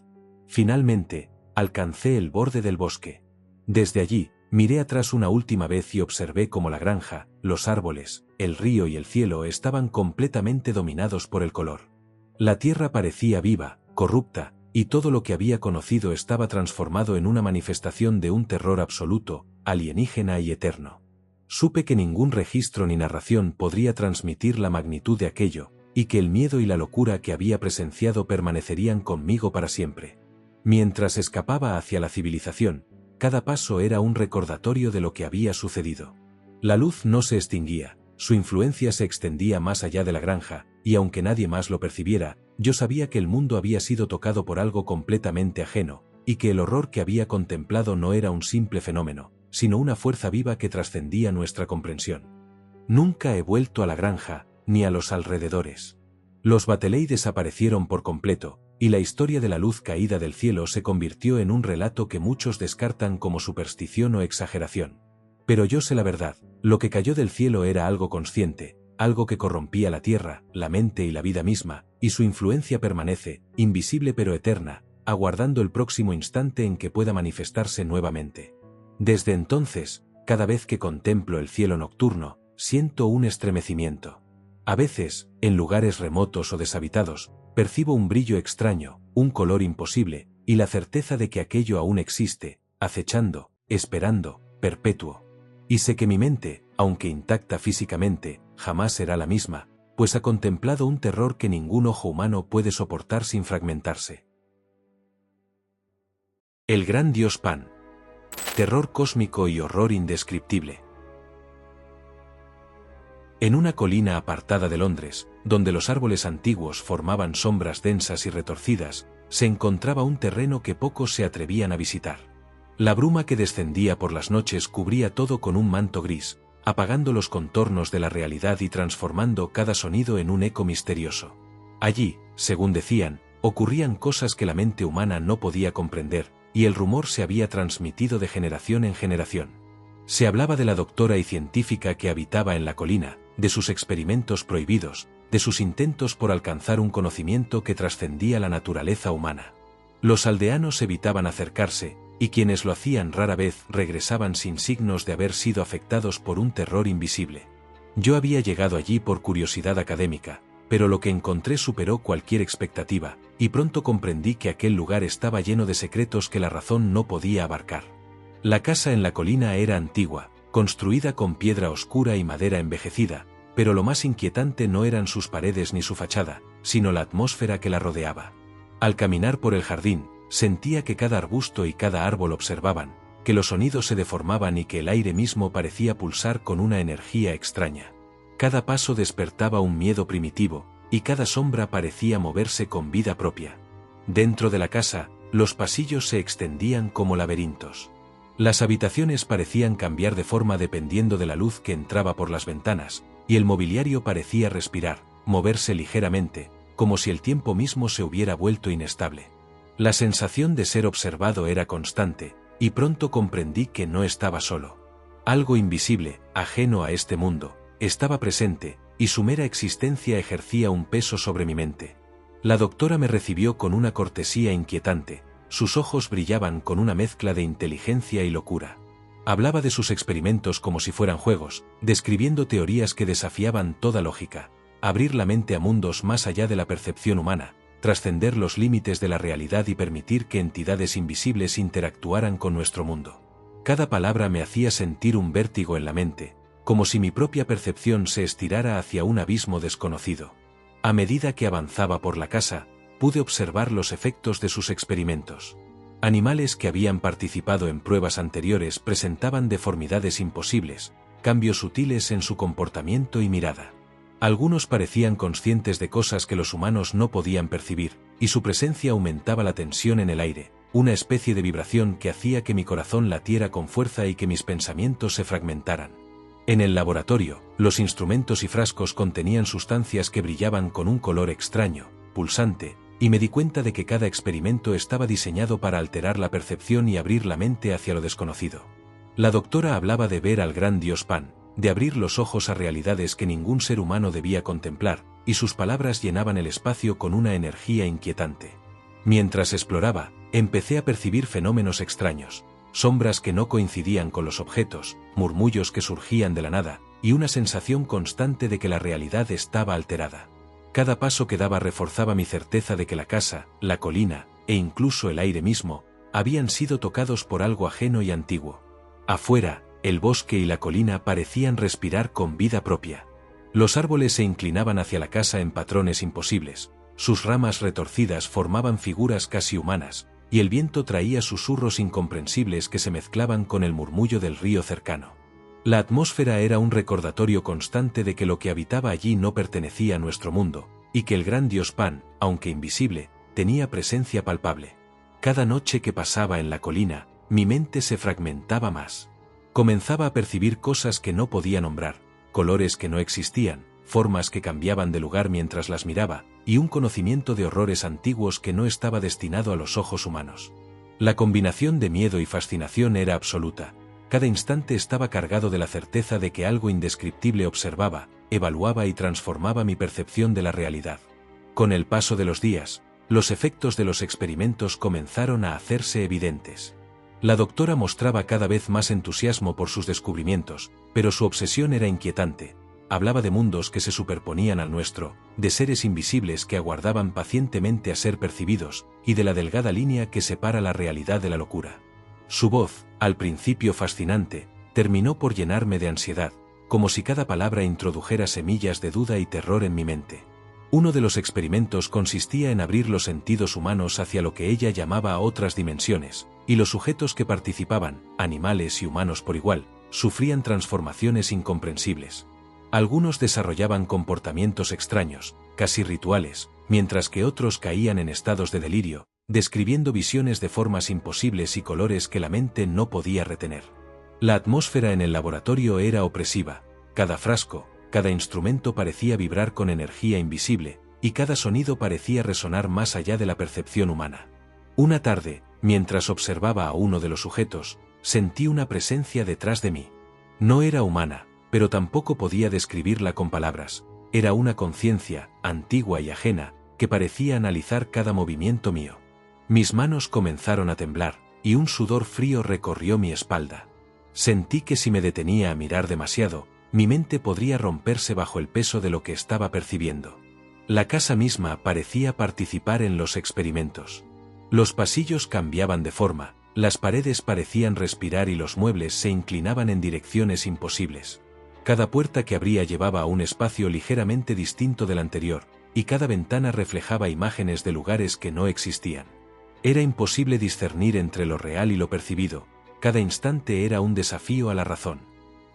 Finalmente, alcancé el borde del bosque. Desde allí, miré atrás una última vez y observé cómo la granja, los árboles, el río y el cielo estaban completamente dominados por el color. La tierra parecía viva, corrupta, y todo lo que había conocido estaba transformado en una manifestación de un terror absoluto, alienígena y eterno. Supe que ningún registro ni narración podría transmitir la magnitud de aquello, y que el miedo y la locura que había presenciado permanecerían conmigo para siempre. Mientras escapaba hacia la civilización, cada paso era un recordatorio de lo que había sucedido. La luz no se extinguía, su influencia se extendía más allá de la granja, y aunque nadie más lo percibiera, yo sabía que el mundo había sido tocado por algo completamente ajeno, y que el horror que había contemplado no era un simple fenómeno, sino una fuerza viva que trascendía nuestra comprensión. Nunca he vuelto a la granja, ni a los alrededores. Los Bateley desaparecieron por completo, y la historia de la luz caída del cielo se convirtió en un relato que muchos descartan como superstición o exageración. Pero yo sé la verdad: lo que cayó del cielo era algo consciente, algo que corrompía la tierra, la mente y la vida misma, y su influencia permanece, invisible pero eterna, aguardando el próximo instante en que pueda manifestarse nuevamente. Desde entonces, cada vez que contemplo el cielo nocturno, siento un estremecimiento. A veces, en lugares remotos o deshabitados, percibo un brillo extraño, un color imposible, y la certeza de que aquello aún existe, acechando, esperando, perpetuo. Y sé que mi mente, aunque intacta físicamente, jamás será la misma, pues ha contemplado un terror que ningún ojo humano puede soportar sin fragmentarse. El gran dios Pan. Terror cósmico y horror indescriptible. En una colina apartada de Londres, donde los árboles antiguos formaban sombras densas y retorcidas, se encontraba un terreno que pocos se atrevían a visitar. La bruma que descendía por las noches cubría todo con un manto gris, apagando los contornos de la realidad y transformando cada sonido en un eco misterioso. Allí, según decían, ocurrían cosas que la mente humana no podía comprender, y el rumor se había transmitido de generación en generación. Se hablaba de la doctora y científica que habitaba en la colina, de sus experimentos prohibidos, de sus intentos por alcanzar un conocimiento que trascendía la naturaleza humana. Los aldeanos evitaban acercarse, y quienes lo hacían rara vez regresaban sin signos de haber sido afectados por un terror invisible. Yo había llegado allí por curiosidad académica, pero lo que encontré superó cualquier expectativa, y pronto comprendí que aquel lugar estaba lleno de secretos que la razón no podía abarcar. La casa en la colina era antigua, construida con piedra oscura y madera envejecida, pero lo más inquietante no eran sus paredes ni su fachada, sino la atmósfera que la rodeaba. Al caminar por el jardín, sentía que cada arbusto y cada árbol observaban, que los sonidos se deformaban y que el aire mismo parecía pulsar con una energía extraña. Cada paso despertaba un miedo primitivo, y cada sombra parecía moverse con vida propia. Dentro de la casa, los pasillos se extendían como laberintos. Las habitaciones parecían cambiar de forma dependiendo de la luz que entraba por las ventanas, y el mobiliario parecía respirar, moverse ligeramente, como si el tiempo mismo se hubiera vuelto inestable. La sensación de ser observado era constante, y pronto comprendí que no estaba solo. Algo invisible, ajeno a este mundo, estaba presente, y su mera existencia ejercía un peso sobre mi mente. La doctora me recibió con una cortesía inquietante, sus ojos brillaban con una mezcla de inteligencia y locura. Hablaba de sus experimentos como si fueran juegos, describiendo teorías que desafiaban toda lógica. Abrir la mente a mundos más allá de la percepción humana, trascender los límites de la realidad y permitir que entidades invisibles interactuaran con nuestro mundo. Cada palabra me hacía sentir un vértigo en la mente, como si mi propia percepción se estirara hacia un abismo desconocido. A medida que avanzaba por la casa, pude observar los efectos de sus experimentos. Animales que habían participado en pruebas anteriores presentaban deformidades imposibles, cambios sutiles en su comportamiento y mirada. Algunos parecían conscientes de cosas que los humanos no podían percibir, y su presencia aumentaba la tensión en el aire, una especie de vibración que hacía que mi corazón latiera con fuerza y que mis pensamientos se fragmentaran. En el laboratorio, los instrumentos y frascos contenían sustancias que brillaban con un color extraño, pulsante, y me di cuenta de que cada experimento estaba diseñado para alterar la percepción y abrir la mente hacia lo desconocido. La doctora hablaba de ver al gran dios Pan, de abrir los ojos a realidades que ningún ser humano debía contemplar, y sus palabras llenaban el espacio con una energía inquietante. Mientras exploraba, empecé a percibir fenómenos extraños, sombras que no coincidían con los objetos, murmullos que surgían de la nada, y una sensación constante de que la realidad estaba alterada. Cada paso que daba reforzaba mi certeza de que la casa, la colina, e incluso el aire mismo, habían sido tocados por algo ajeno y antiguo. Afuera, el bosque y la colina parecían respirar con vida propia. Los árboles se inclinaban hacia la casa en patrones imposibles, sus ramas retorcidas formaban figuras casi humanas, y el viento traía susurros incomprensibles que se mezclaban con el murmullo del río cercano. La atmósfera era un recordatorio constante de que lo que habitaba allí no pertenecía a nuestro mundo, y que el gran dios Pan, aunque invisible, tenía presencia palpable. Cada noche que pasaba en la colina, mi mente se fragmentaba más. Comenzaba a percibir cosas que no podía nombrar, colores que no existían, formas que cambiaban de lugar mientras las miraba, y un conocimiento de horrores antiguos que no estaba destinado a los ojos humanos. La combinación de miedo y fascinación era absoluta. Cada instante estaba cargado de la certeza de que algo indescriptible observaba, evaluaba y transformaba mi percepción de la realidad. Con el paso de los días, los efectos de los experimentos comenzaron a hacerse evidentes. La doctora mostraba cada vez más entusiasmo por sus descubrimientos, pero su obsesión era inquietante. Hablaba de mundos que se superponían al nuestro, de seres invisibles que aguardaban pacientemente a ser percibidos, y de la delgada línea que separa la realidad de la locura. Su voz, al principio fascinante, terminó por llenarme de ansiedad, como si cada palabra introdujera semillas de duda y terror en mi mente. Uno de los experimentos consistía en abrir los sentidos humanos hacia lo que ella llamaba otras dimensiones, y los sujetos que participaban, animales y humanos por igual, sufrían transformaciones incomprensibles. Algunos desarrollaban comportamientos extraños, casi rituales, mientras que otros caían en estados de delirio, describiendo visiones de formas imposibles y colores que la mente no podía retener. La atmósfera en el laboratorio era opresiva, cada frasco, cada instrumento parecía vibrar con energía invisible, y cada sonido parecía resonar más allá de la percepción humana. Una tarde, mientras observaba a uno de los sujetos, sentí una presencia detrás de mí. No era humana, pero tampoco podía describirla con palabras. Era una conciencia, antigua y ajena, que parecía analizar cada movimiento mío. Mis manos comenzaron a temblar, y un sudor frío recorrió mi espalda. Sentí que si me detenía a mirar demasiado, mi mente podría romperse bajo el peso de lo que estaba percibiendo. La casa misma parecía participar en los experimentos. Los pasillos cambiaban de forma, las paredes parecían respirar y los muebles se inclinaban en direcciones imposibles. Cada puerta que abría llevaba a un espacio ligeramente distinto del anterior, y cada ventana reflejaba imágenes de lugares que no existían. Era imposible discernir entre lo real y lo percibido, cada instante era un desafío a la razón.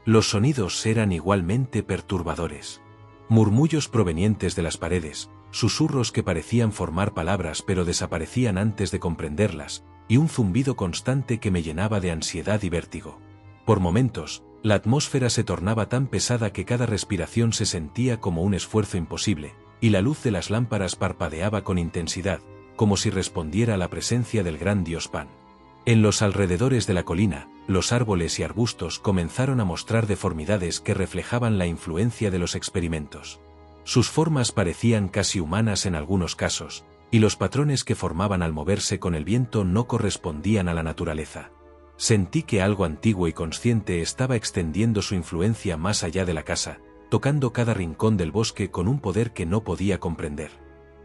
Los sonidos eran igualmente perturbadores. Murmullos provenientes de las paredes, susurros que parecían formar palabras pero desaparecían antes de comprenderlas, y un zumbido constante que me llenaba de ansiedad y vértigo. Por momentos, la atmósfera se tornaba tan pesada que cada respiración se sentía como un esfuerzo imposible, y la luz de las lámparas parpadeaba con intensidad, como si respondiera a la presencia del gran dios Pan. En los alrededores de la colina, los árboles y arbustos comenzaron a mostrar deformidades que reflejaban la influencia de los experimentos. Sus formas parecían casi humanas en algunos casos, y los patrones que formaban al moverse con el viento no correspondían a la naturaleza. Sentí que algo antiguo y consciente estaba extendiendo su influencia más allá de la casa, tocando cada rincón del bosque con un poder que no podía comprender.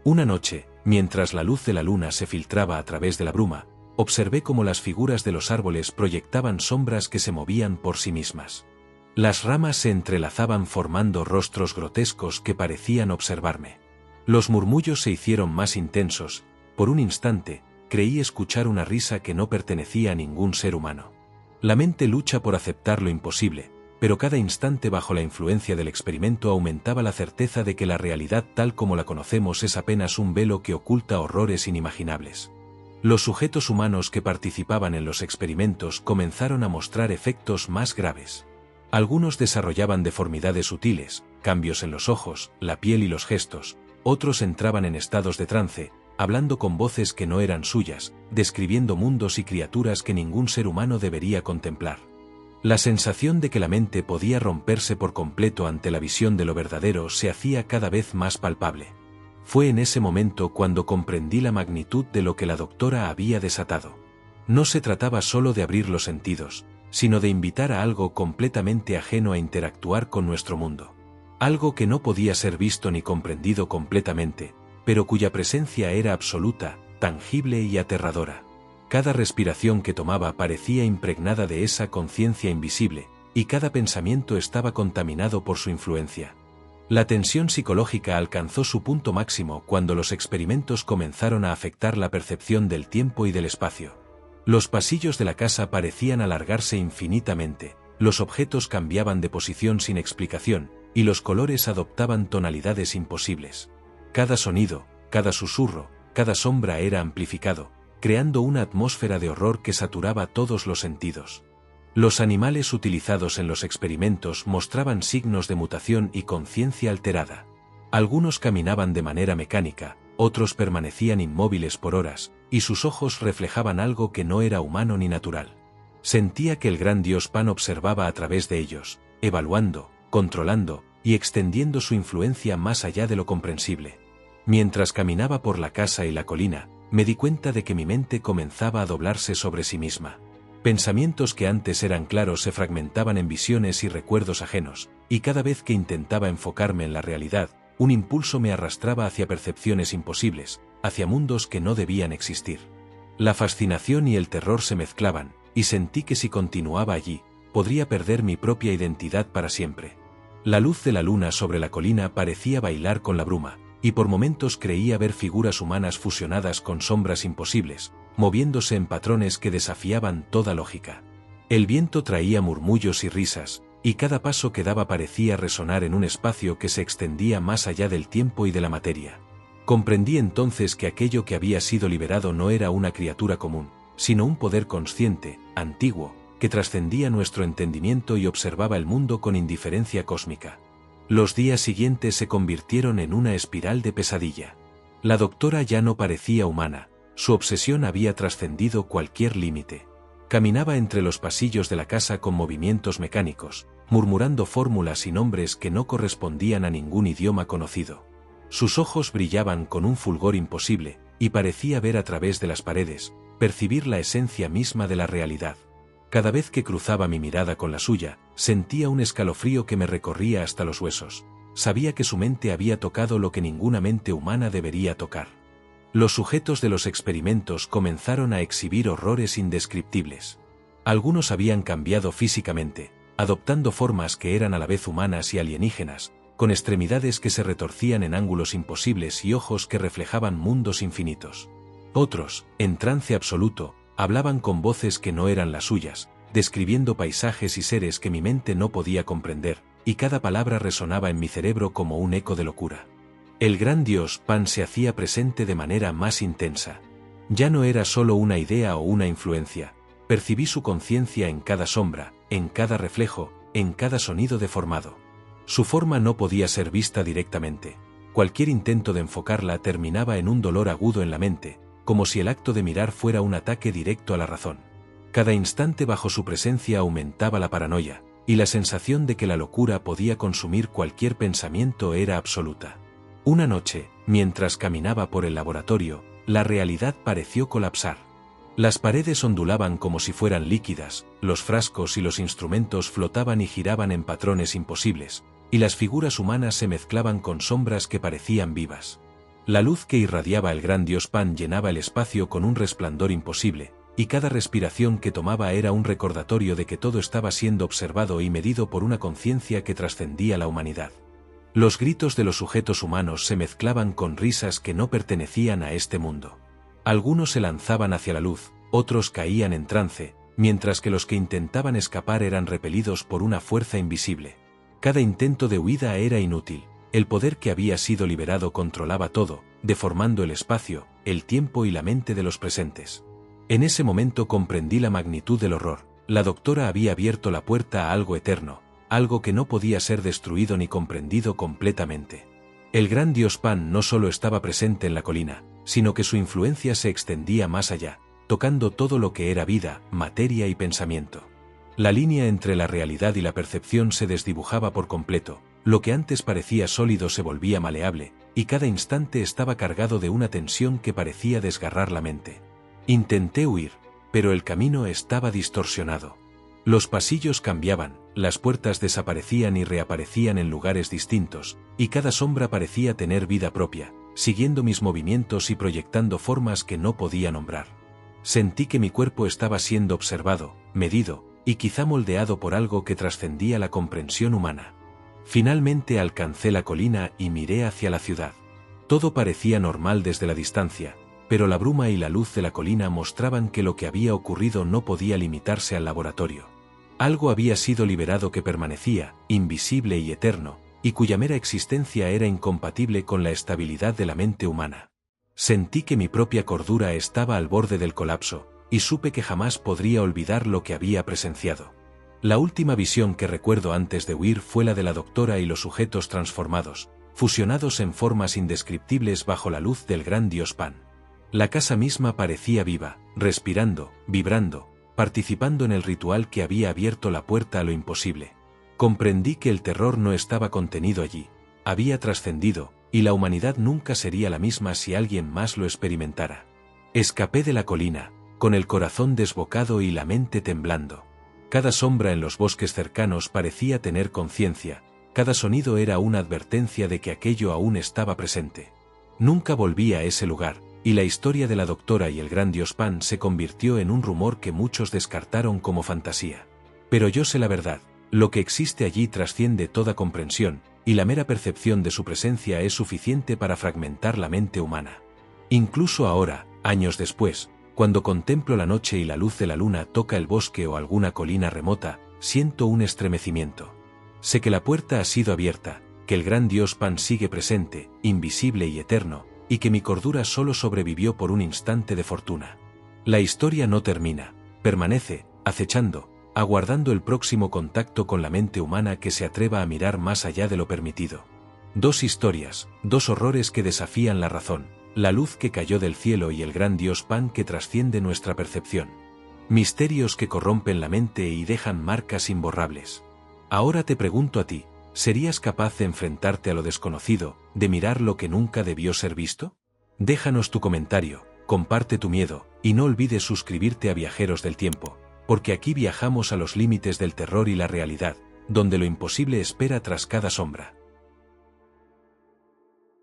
Una noche, mientras la luz de la luna se filtraba a través de la bruma, observé cómo las figuras de los árboles proyectaban sombras que se movían por sí mismas. Las ramas se entrelazaban formando rostros grotescos que parecían observarme. Los murmullos se hicieron más intensos. Por un instante, creí escuchar una risa que no pertenecía a ningún ser humano. La mente lucha por aceptar lo imposible, pero cada instante bajo la influencia del experimento aumentaba la certeza de que la realidad tal como la conocemos es apenas un velo que oculta horrores inimaginables. Los sujetos humanos que participaban en los experimentos comenzaron a mostrar efectos más graves. Algunos desarrollaban deformidades sutiles, cambios en los ojos, la piel y los gestos. Otros entraban en estados de trance, hablando con voces que no eran suyas, describiendo mundos y criaturas que ningún ser humano debería contemplar. La sensación de que la mente podía romperse por completo ante la visión de lo verdadero se hacía cada vez más palpable. Fue en ese momento cuando comprendí la magnitud de lo que la doctora había desatado. No se trataba solo de abrir los sentidos, sino de invitar a algo completamente ajeno a interactuar con nuestro mundo. Algo que no podía ser visto ni comprendido completamente, pero cuya presencia era absoluta, tangible y aterradora. Cada respiración que tomaba parecía impregnada de esa conciencia invisible, y cada pensamiento estaba contaminado por su influencia. La tensión psicológica alcanzó su punto máximo cuando los experimentos comenzaron a afectar la percepción del tiempo y del espacio. Los pasillos de la casa parecían alargarse infinitamente, los objetos cambiaban de posición sin explicación, y los colores adoptaban tonalidades imposibles. Cada sonido, cada susurro, cada sombra era amplificado, creando una atmósfera de horror que saturaba todos los sentidos. Los animales utilizados en los experimentos mostraban signos de mutación y conciencia alterada. Algunos caminaban de manera mecánica, otros permanecían inmóviles por horas, y sus ojos reflejaban algo que no era humano ni natural. Sentía que el gran dios Pan observaba a través de ellos, evaluando, controlando, y extendiendo su influencia más allá de lo comprensible. Mientras caminaba por la casa y la colina, me di cuenta de que mi mente comenzaba a doblarse sobre sí misma. Pensamientos que antes eran claros se fragmentaban en visiones y recuerdos ajenos, y cada vez que intentaba enfocarme en la realidad, un impulso me arrastraba hacia percepciones imposibles, hacia mundos que no debían existir. La fascinación y el terror se mezclaban, y sentí que si continuaba allí, podría perder mi propia identidad para siempre. La luz de la luna sobre la colina parecía bailar con la bruma, y por momentos creía ver figuras humanas fusionadas con sombras imposibles, moviéndose en patrones que desafiaban toda lógica. El viento traía murmullos y risas, y cada paso que daba parecía resonar en un espacio que se extendía más allá del tiempo y de la materia. Comprendí entonces que aquello que había sido liberado no era una criatura común, sino un poder consciente, antiguo, que trascendía nuestro entendimiento y observaba el mundo con indiferencia cósmica. Los días siguientes se convirtieron en una espiral de pesadilla. La doctora ya no parecía humana, su obsesión había trascendido cualquier límite. Caminaba entre los pasillos de la casa con movimientos mecánicos, murmurando fórmulas y nombres que no correspondían a ningún idioma conocido. Sus ojos brillaban con un fulgor imposible, y parecía ver a través de las paredes, percibir la esencia misma de la realidad. Cada vez que cruzaba mi mirada con la suya, sentía un escalofrío que me recorría hasta los huesos. Sabía que su mente había tocado lo que ninguna mente humana debería tocar. Los sujetos de los experimentos comenzaron a exhibir horrores indescriptibles. Algunos habían cambiado físicamente, adoptando formas que eran a la vez humanas y alienígenas, con extremidades que se retorcían en ángulos imposibles y ojos que reflejaban mundos infinitos. Otros, en trance absoluto, hablaban con voces que no eran las suyas, describiendo paisajes y seres que mi mente no podía comprender, y cada palabra resonaba en mi cerebro como un eco de locura. El gran dios Pan se hacía presente de manera más intensa. Ya no era solo una idea o una influencia, percibí su conciencia en cada sombra, en cada reflejo, en cada sonido deformado. Su forma no podía ser vista directamente. Cualquier intento de enfocarla terminaba en un dolor agudo en la mente, como si el acto de mirar fuera un ataque directo a la razón. Cada instante bajo su presencia aumentaba la paranoia, y la sensación de que la locura podía consumir cualquier pensamiento era absoluta. Una noche, mientras caminaba por el laboratorio, la realidad pareció colapsar. Las paredes ondulaban como si fueran líquidas, los frascos y los instrumentos flotaban y giraban en patrones imposibles, y las figuras humanas se mezclaban con sombras que parecían vivas. La luz que irradiaba el gran dios Pan llenaba el espacio con un resplandor imposible, y cada respiración que tomaba era un recordatorio de que todo estaba siendo observado y medido por una conciencia que trascendía la humanidad. Los gritos de los sujetos humanos se mezclaban con risas que no pertenecían a este mundo. Algunos se lanzaban hacia la luz, otros caían en trance, mientras que los que intentaban escapar eran repelidos por una fuerza invisible. Cada intento de huida era inútil, el poder que había sido liberado controlaba todo, deformando el espacio, el tiempo y la mente de los presentes. En ese momento comprendí la magnitud del horror. La doctora había abierto la puerta a algo eterno, algo que no podía ser destruido ni comprendido completamente. El gran dios Pan no solo estaba presente en la colina, sino que su influencia se extendía más allá, tocando todo lo que era vida, materia y pensamiento. La línea entre la realidad y la percepción se desdibujaba por completo, lo que antes parecía sólido se volvía maleable, y cada instante estaba cargado de una tensión que parecía desgarrar la mente. Intenté huir, pero el camino estaba distorsionado. Los pasillos cambiaban, las puertas desaparecían y reaparecían en lugares distintos, y cada sombra parecía tener vida propia, siguiendo mis movimientos y proyectando formas que no podía nombrar. Sentí que mi cuerpo estaba siendo observado, medido, y quizá moldeado por algo que trascendía la comprensión humana. Finalmente alcancé la colina y miré hacia la ciudad. Todo parecía normal desde la distancia, pero la bruma y la luz de la colina mostraban que lo que había ocurrido no podía limitarse al laboratorio. Algo había sido liberado que permanecía, invisible y eterno, y cuya mera existencia era incompatible con la estabilidad de la mente humana. Sentí que mi propia cordura estaba al borde del colapso, y supe que jamás podría olvidar lo que había presenciado. La última visión que recuerdo antes de huir fue la de la doctora y los sujetos transformados, fusionados en formas indescriptibles bajo la luz del gran dios Pan. La casa misma parecía viva, respirando, vibrando, participando en el ritual que había abierto la puerta a lo imposible. Comprendí que el terror no estaba contenido allí, había trascendido, y la humanidad nunca sería la misma si alguien más lo experimentara. Escapé de la colina, con el corazón desbocado y la mente temblando. Cada sombra en los bosques cercanos parecía tener conciencia, cada sonido era una advertencia de que aquello aún estaba presente. Nunca volví a ese lugar, y la historia de la doctora y el gran dios Pan se convirtió en un rumor que muchos descartaron como fantasía. Pero yo sé la verdad, lo que existe allí trasciende toda comprensión, y la mera percepción de su presencia es suficiente para fragmentar la mente humana. Incluso ahora, años después, cuando contemplo la noche y la luz de la luna toca el bosque o alguna colina remota, siento un estremecimiento. Sé que la puerta ha sido abierta, que el gran dios Pan sigue presente, invisible y eterno, y que mi cordura solo sobrevivió por un instante de fortuna. La historia no termina, permanece, acechando, aguardando el próximo contacto con la mente humana que se atreva a mirar más allá de lo permitido. Dos historias, dos horrores que desafían la razón, la luz que cayó del cielo y el gran dios Pan que trasciende nuestra percepción. Misterios que corrompen la mente y dejan marcas imborrables. Ahora te pregunto a ti, ¿serías capaz de enfrentarte a lo desconocido, de mirar lo que nunca debió ser visto? Déjanos tu comentario, comparte tu miedo, y no olvides suscribirte a Viajeros del Tiempo, porque aquí viajamos a los límites del terror y la realidad, donde lo imposible espera tras cada sombra.